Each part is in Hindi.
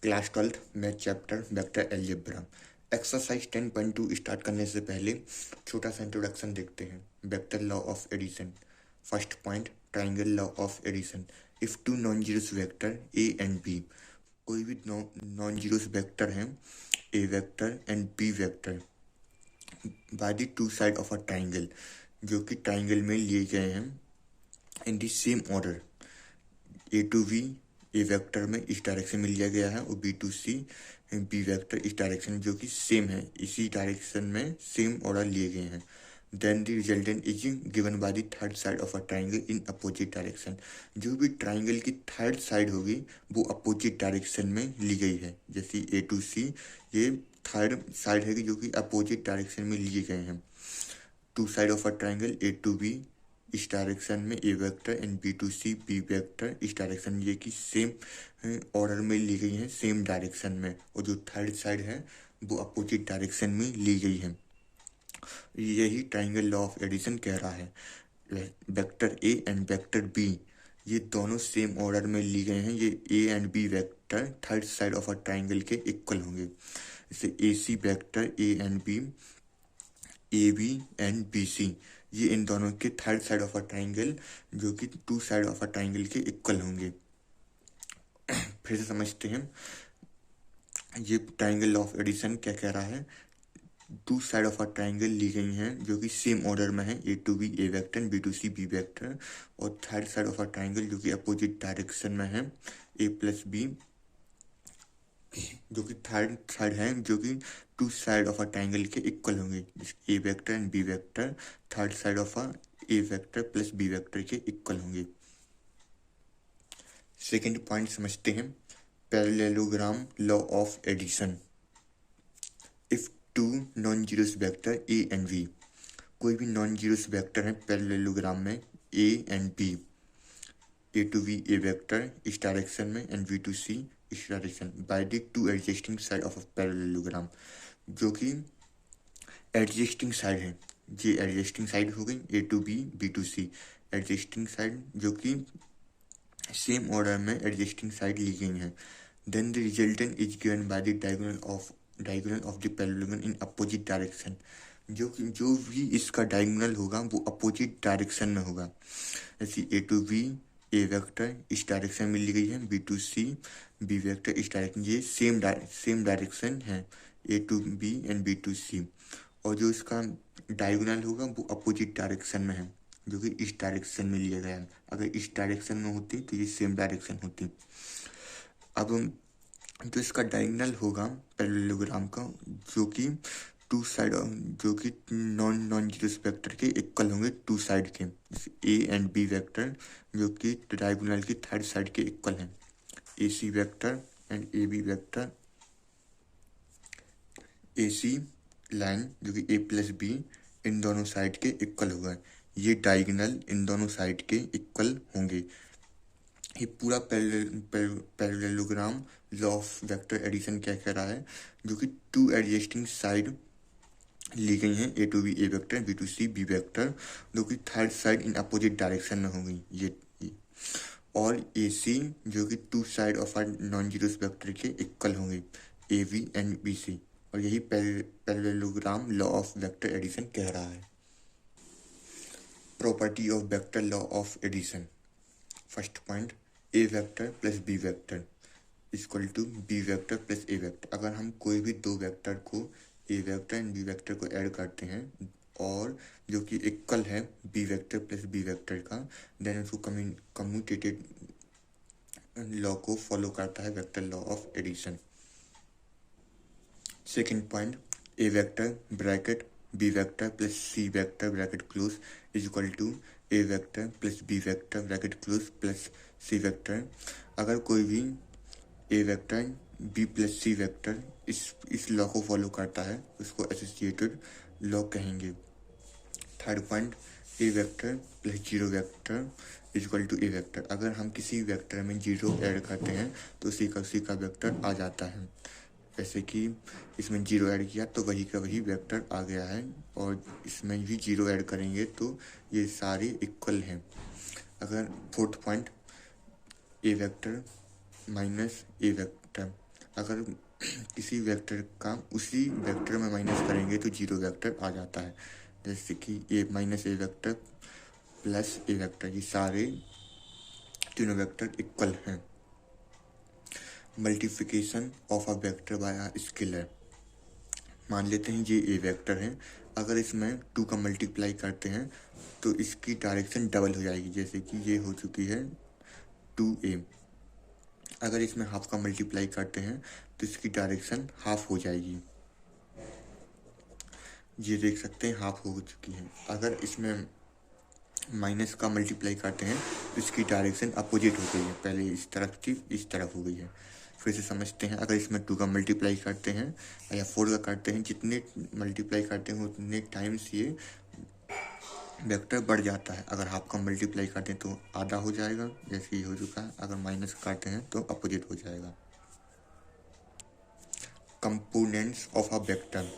Class 12 math chapter vector algebra exercise 10.2 start करने से पहले छोटा सा इंट्रोडक्शन देखते हैं। Vector law of addition. First point, triangle law of addition. If two non zeros vector A and B, कोई भी नॉन जीरोस वेक्टर हैं A vector and B vector by the two side of a triangle, जो कि ट्राइंगल में लिए गए हैं in the same order. A to B A vector में इस डायरेक्शन में लिया गया है और B to C B vector इस डायरेक्शन जो कि सेम है, इसी डायरेक्शन में सेम ऑर्डर लिए गए हैं। Then the resultant is given by the third side of a triangle in opposite direction. जो भी ट्राइंगल की थर्ड साइड होगी वो अपोजिट डायरेक्शन में ली गई है। जैसे ए टू सी ये थर्ड साइड है जो कि अपोजिट डायरेक्शन में लिए गए हैं। Two side of a triangle A to B इस डायरेक्शन में A vector and B to C B vector इस डायरेक्शन, ये कि सेम ऑर्डर में ली गई है, सेम डायरेक्शन में, और जो थर्ड साइड है वो अपोजिट डायरेक्शन में ली गई है। यही ट्राइंगल लॉ ऑफ एडिशन कह रहा है। Vector A and vector B ये दोनों सेम ऑर्डर में ली गए हैं। ये A and B vector third side of a triangle के इक्वल होंगे। जैसे A C vector A and B, A B and B C, ये इन दोनों के third side of a triangle जो कि two side of a triangle के इक्वल होंगे। फिर से समझते हैं ये ट्राइंगल ऑफ एडिशन क्या कह रहा है। Two side of a triangle ली गई हैं जो कि सेम ऑर्डर में है, A to B A vector B to C B vector, और third side of a triangle जो कि अपोजिट डायरेक्शन में है, ए प्लस बी, जो कि थर्ड साइड है जो कि two side of a triangle के इक्वल होंगे। A vector and B vector third side of a A vector plus B vector के इक्वल होंगे। सेकेंड पॉइंट समझते हैं, parallelogram law of addition. If two non zeros vector A and B, कोई भी नॉन जीरोस वेक्टर है पैरेललोग्राम में A and B, A to B A vector इस डायरेक्शन में एंड बी टू सी इस direction by the to adjusting side of a parallelogram, जो कि एडजस्टिंग साइड है। ये एडजस्टिंग साइड हो गई A to B B to C, adjusting side जो कि सेम ऑर्डर में एडजस्टिंग साइड ली गई हैं। Then the resultant is given by the diagonal of the parallelogram in opposite direction, जो भी इसका डायगोनल होगा वो अपोजिट डायरेक्शन में होगा। जैसे A to B A vector इस डायरेक्शन में ली गई है, B to C B vector इस डायरेक्शन, ये सेम डायरेक्शन है A to B and B to C, और जो इसका डायगोनल होगा वो अपोजिट डायरेक्शन में है जो कि इस डायरेक्शन में लिया गया है। अगर इस डायरेक्शन में होती तो ये सेम डायरेक्शन होती। अब जो इसका डायगोनल होगा पैरेललोग्राम का, जो कि टू साइड जो कि नॉन जीरोस वेक्टर के इक्वल होंगे टू साइड के, ए एंड बी वेक्टर जो कि डायगोनल की थर्ड साइड के इक्वल हैं। A C vector and A B vector, A C line जो कि ए प्लस बी इन दोनों साइड के इक्वल होगा। ये डायगोनल इन दोनों साइड के इक्वल होंगे। ये पूरा parallelogram law of vector addition क्या कह रहा है, जो कि टू एडजस्टिंग साइड ली गई हैं A to B A vector B to C B vector, जो कि third side in opposite direction में होंगी ये। और ए सी जो कि two side of are non zeros vector के इक्वल होंगे, A B and B C, और यही parallelogram law of vector addition कह रहा है। Property of vector law of addition. First point, A vector plus B vector equal to B vector plus A vector. अगर हम कोई भी दो वेक्टर को A vector and B vector को ऐड करते हैं और जो कि इक्वल है B vector plus B vector का, देन उसको कम्यूटेटिव लॉ को फॉलो करता है vector law of addition. Second point, A vector bracket B vector plus C vector bracket close is equal to A vector plus B vector bracket close plus C vector. अगर कोई भी A vector B plus C vector इस लॉ को फॉलो करता है उसको एसोसिएटेड लॉ कहेंगे। Third point, A vector plus zero vector is equal to A vector. अगर हम किसी वेक्टर में जीरो ऐड करते हैं तो उसी का वेक्टर आ जाता है। जैसे कि इसमें जीरो ऐड किया तो वही का वही वेक्टर आ गया है, और इसमें भी जीरो ऐड करेंगे तो ये सारे इक्वल हैं। अगर fourth point, A vector minus A vector, अगर किसी वेक्टर का उसी वेक्टर में माइनस करेंगे तो जीरो वेक्टर आ जाता है। जैसे कि ए minus A vector plus A vector, ये सारे तीनों वेक्टर इक्वल हैं। Multiplication of a vector by a scalar, मान लेते हैं ये ए वेक्टर है, अगर इसमें 2 का मल्टीप्लाई करते हैं तो इसकी डायरेक्शन डबल हो जाएगी। जैसे कि ये हो चुकी है 2a, अगर इसमें हाफ का मल्टीप्लाई करते हैं तो इसकी डायरेक्शन हाफ हो जाएगी। ये देख सकते हैं हाफ हो चुकी है। अगर इसमें माइनस का मल्टीप्लाई करते हैं तो इसकी डायरेक्शन अपोजिट हो गई है, पहले इस तरफ थी इस तरफ हो गई है। फिर से समझते हैं, अगर इसमें 2 का मल्टीप्लाई करते हैं या 4 का करते हैं, जितने मल्टीप्लाई करते हैं उतने टाइम्स ये वेक्टर बढ़ जाता है। अगर हाफ का मल्टीप्लाई करते हैं तो आधा हो जाएगा, जैसे ये हो चुका है। अगर माइनस करते हैं तो अपोजिट हो जाएगा। Components of a vector,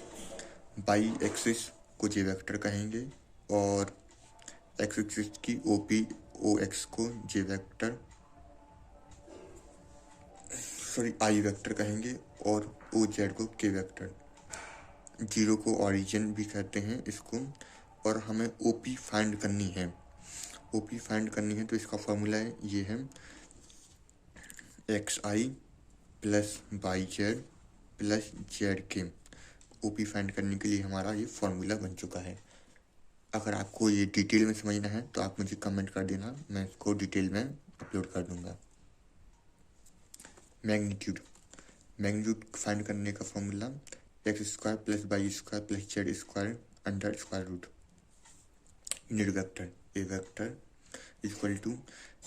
by axis को जे वेक्टर कहेंगे और एक्स एक्सिस की ओपी ओ एक्स को जे वेक्टर आई वेक्टर कहेंगे और ओ जेड को के वेक्टर। जीरो को ऑरिजिन भी कहते हैं इसको। और हमें ओपी फाइंड करनी है। ओपी फाइंड करनी है तो इसका फॉर्मूला है, ये है X I plus Y Z plus Z K. OP find करने के लिए हमारा ये फॉर्मूला बन चुका है। अगर आपको ये डिटेल में समझना है तो आप मुझे कमेंट कर देना, मैं इसको डिटेल में अपलोड कर दूंगा। मैग्नीट्यूड, मैग्नीट्यूड फाइंड करने का formula X square plus Y square plus Z square under square root. Unit vector A vector equal to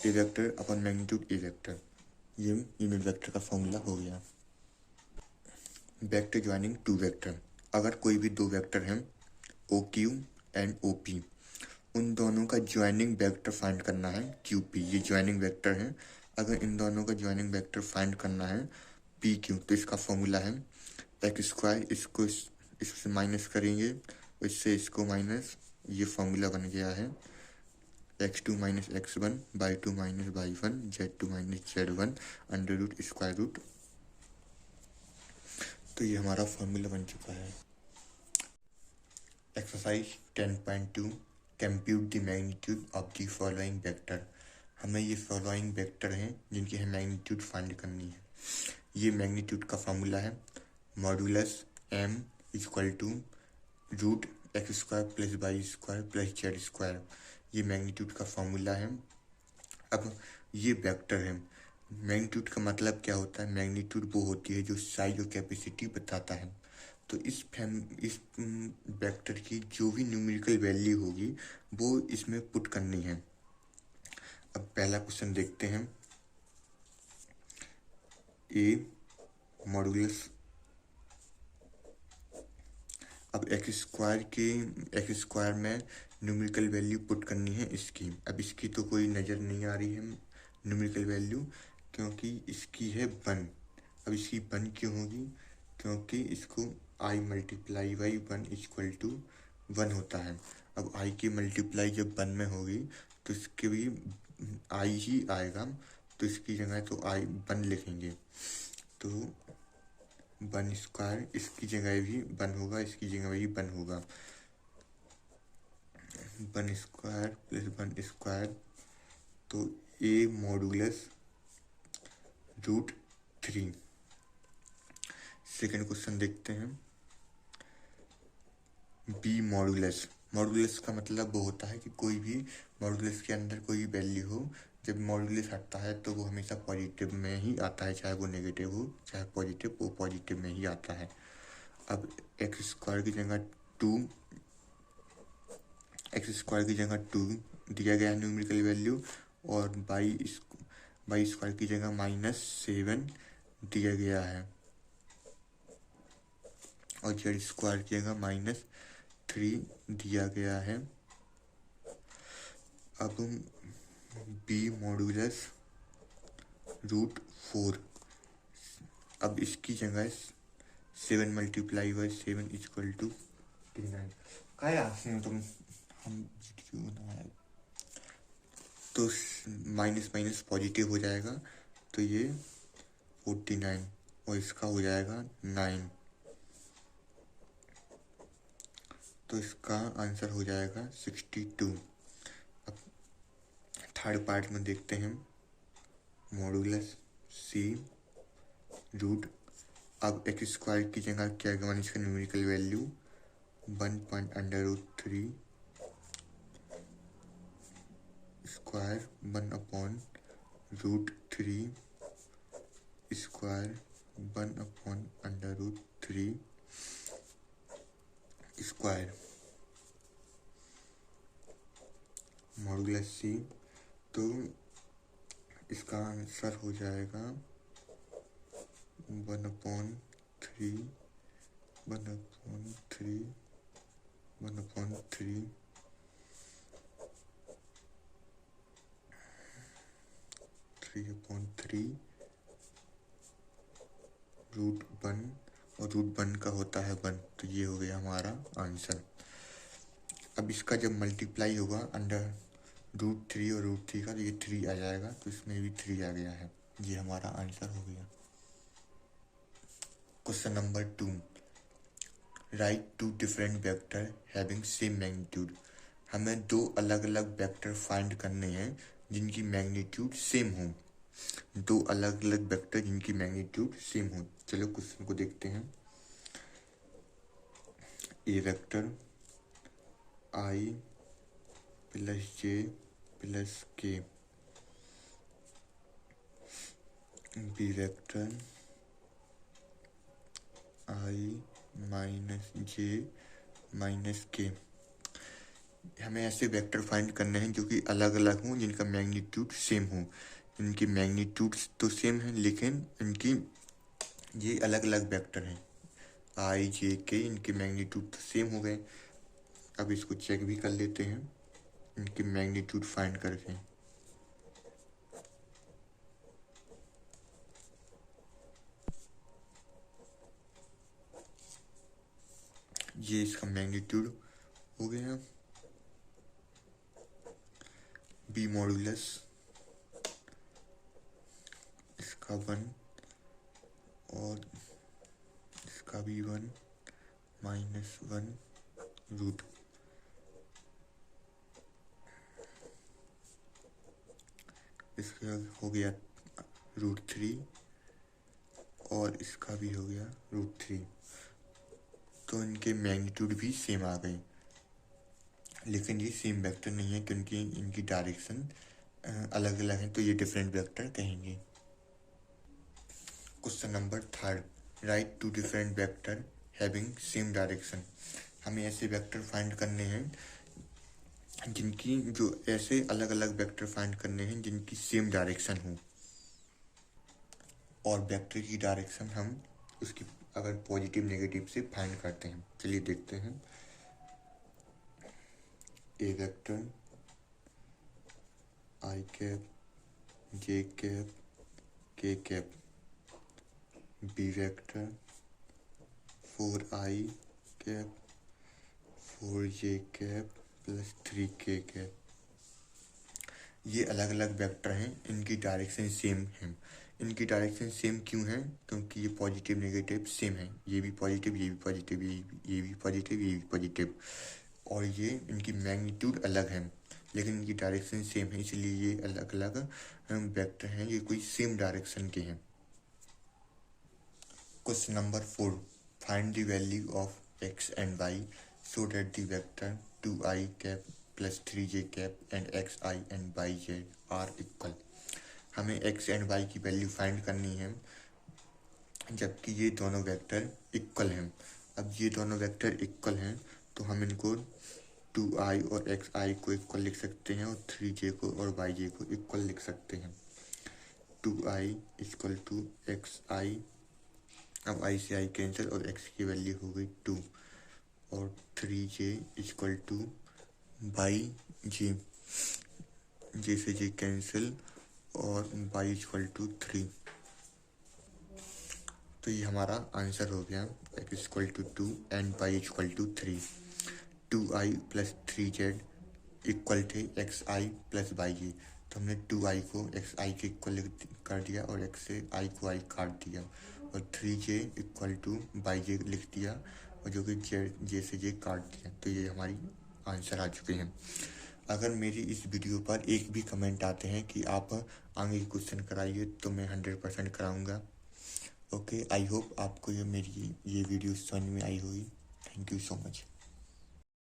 A vector upon magnitude A vector, ये यूनिट वेक्टर का फॉर्मूला हो गया। वेक्टर ज्वाइनिंग टू वेक्टर, अगर कोई भी दो वेक्टर हैं O Q and O P, उन दोनों का ज्वाइनिंग वेक्टर फाइंड करना है क्यू पी, ये ज्वाइनिंग वेक्टर है। अगर इन दोनों का ज्वाइनिंग वेक्टर फाइंड करना है पी क्यू, तो इसका फॉर्मूला है एक्स स्क्वायर, इसको इससे माइनस करेंगे, इससे इसको माइनस, ये फॉर्मूला बन गया है x2 minus x1 y 2 minus y 1 z2 minus z1 under root square root. तो ये हमारा फॉर्मूला बन चुका है। Exercise 10.2 compute the magnitude of the following vector, हमें ये फॉलोइंग वेक्टर हैं जिनकी हमें मैग्नीट्यूड फाइंड करनी है। ये मैग्नीट्यूड का फॉर्मूला है modulus m equal to root X square plus Y square plus Z square, ये मैग्नीट्यूड का फॉर्मूला है। अब ये वेक्टर है। मैग्नीट्यूड का मतलब क्या होता है? मैग्नीट्यूड वो होती है जो साइज और कैपेसिटी बताता है। तो इस वेक्टर की जो भी न्यूमेरिकल वैल्यू होगी वो इसमें पुट करनी है। अब पहला क्वेश्चन देखते हैं। ए मॉडुलस, अब एक्स स्क्वायर में न्यूमेरिकल वैल्यू पुट करनी है इसकी। अब इसकी तो कोई नज़र नहीं आ रही है न्यूमेरिकल वैल्यू, क्योंकि इसकी है 1। अब इसकी 1 क्यों होगी? क्योंकि इसको आई मल्टीप्लाई बाई 1 इक्वल टू 1 होता है। अब आई की मल्टीप्लाई जब 1 में होगी तो इसके भी आई ही आएगा, तो इसकी जगह तो आई 1 लिखेंगे। तो 1 स्क्वायर, इसकी जगह भी 1 होगा, इसकी जगह भी 1 होगा। 1 स्क्वायर प्लस 1 स्क्वायर, तो ए मॉडुलस रूट 3। सेकेंड क्वेश्चन देखते हैं। बी मॉडुलस, मॉडुलस का मतलब वो होता है कि कोई भी मॉडुलस के अंदर कोई वैल्यू हो, जब मॉडुलस आता है तो वो हमेशा पॉजिटिव में ही आता है, चाहे वो नेगेटिव हो चाहे पॉजिटिव, वो पॉजिटिव में ही आता है। अब एक्स स्क्वायर की जगह 2 दिया गया है न्यूमेरिकल वैल्यू, और बाई स्क्वायर की जगह -7 दिया गया है, और जेड स्क्वायर की जगह -3 दिया गया है। अब बी मॉडुलस रूट 4, अब इसकी जगह 7 मल्टीप्लाई बाई 7 इक्वल टू 9। क्या तुम हम तो माइनस माइनस पॉजिटिव हो जाएगा, तो ये 49, और इसका हो जाएगा 9। तो इसका आंसर हो जाएगा 62। अब थर्ड पार्ट में देखते हैं, मॉडुलस सी रूट। अब एक्स स्क्वायर की जगह क्या है, इसका numerical value 1/√3 square 1/√3 square 1/√3 square modulus C. तो इसका आंसर हो जाएगा 1/3 1/3 1/3 3/3 √1, और √1 का होता है 1। तो ये हो गया हमारा आंसर। अब इसका जब मल्टीप्लाई होगा अंडर √3 और √3 का, तो ये 3 आ जाएगा, तो इसमें भी 3 आ गया है। ये हमारा आंसर हो गया। Question number 2, right 2 different vector having same magnitude. हमें 2 अलग अलग वेक्टर फाइंड करने हैं जिनकी मैग्नीट्यूड सेम हो। 2 अलग अलग वेक्टर जिनकी मैग्नीट्यूड सेम हो। चलो क्वेश्चन को देखते हैं। A vector I plus J plus के, बी वेक्टर आई माइनस जे माइनस के। हमें ऐसे वेक्टर फाइंड करने हैं जो कि अलग अलग हों, जिनका मैग्नीट्यूड सेम हो। इनकी मैग्नीट्यूड तो सेम है, लेकिन इनकी ये अलग अलग वेक्टर हैं। आई जे के, इनके मैग्नीट्यूड तो सेम हो गए। अब इसको चेक भी कर लेते हैं, इनकी मैग्नीट्यूड फाइंड करके। ये इसका मैग्नीट्यूड हो गया। बी मॉडुलस इसका 1 और इसका भी 1 -1 रूट। इसका हो गया √3 और इसका भी हो गया √3। तो इनके मैग्नीट्यूड भी सेम आ गए, लेकिन ये सेम वेक्टर नहीं है क्योंकि इनकी डायरेक्शन अलग अलग है, तो ये डिफरेंट वेक्टर कहेंगे। Question number 3, right 2 different vector having same direction. हमें ऐसे वेक्टर फाइंड करने हैं जिनकी जो ऐसे अलग अलग वेक्टर फाइंड करने हैं जिनकी सेम डायरेक्शन हो, और वेक्टर की डायरेक्शन हम उसकी अगर पॉजिटिव नेगेटिव से फाइंड करते हैं। चलिए देखते हैं। A vector I cap J cap K cap, B vector 4i cap 4j cap plus 3k cap. ये अलग अलग वेक्टर हैं, इनकी डायरेक्शन सेम है। इनकी डायरेक्शन सेम क्यों है? क्योंकि ये पॉजिटिव नेगेटिव सेम है। ये भी पॉजिटिव, ये भी पॉजिटिव, ये भी पॉजिटिव, ये भी पॉजिटिव, और ये इनकी मैग्नीट्यूड अलग है, लेकिन इनकी डायरेक्शन सेम है, इसलिए ये अलग अलग वेक्टर हैं, ये कोई सेम डायरेक्शन के हैं। Question number 4, find the value of x and y so that the vector 2i cap plus 3j cap and xi and yj are equal. हमें x एंड y की वैल्यू फाइंड करनी है जबकि ये दोनों वेक्टर इक्वल हैं। अब ये दोनों वेक्टर इक्वल हैं तो हम इनको 2i और xi को इक्वल लिख सकते हैं, और 3j को और yj को इक्वल लिख सकते हैं। 2i इक्वल टू xi, अब i से i कैंसिल और x की वैल्यू हो गई 2, और 3j equal to yj, j से j कैंसिल और y इक्वल टू 3। तो ये हमारा आंसर हो गया, x equal to 2 and y equal to 3। 2i plus 3z equal थे xi प्लस yj, तो हमने 2i को xi के इक्वल कर दिया और x से i को i काट दिया, और 3j इक्वल टू बाई जे लिख दिया और जो कि जे से जे काट दिया, तो ये हमारी आंसर आ चुके हैं। अगर मेरी इस वीडियो पर एक भी कमेंट आते हैं कि आप आगे के क्वेश्चन कराइए तो मैं 100% कराऊंगा। ओके, आई होप आपको ये मेरी ये वीडियो समझ में आई होगी। Thank you so much.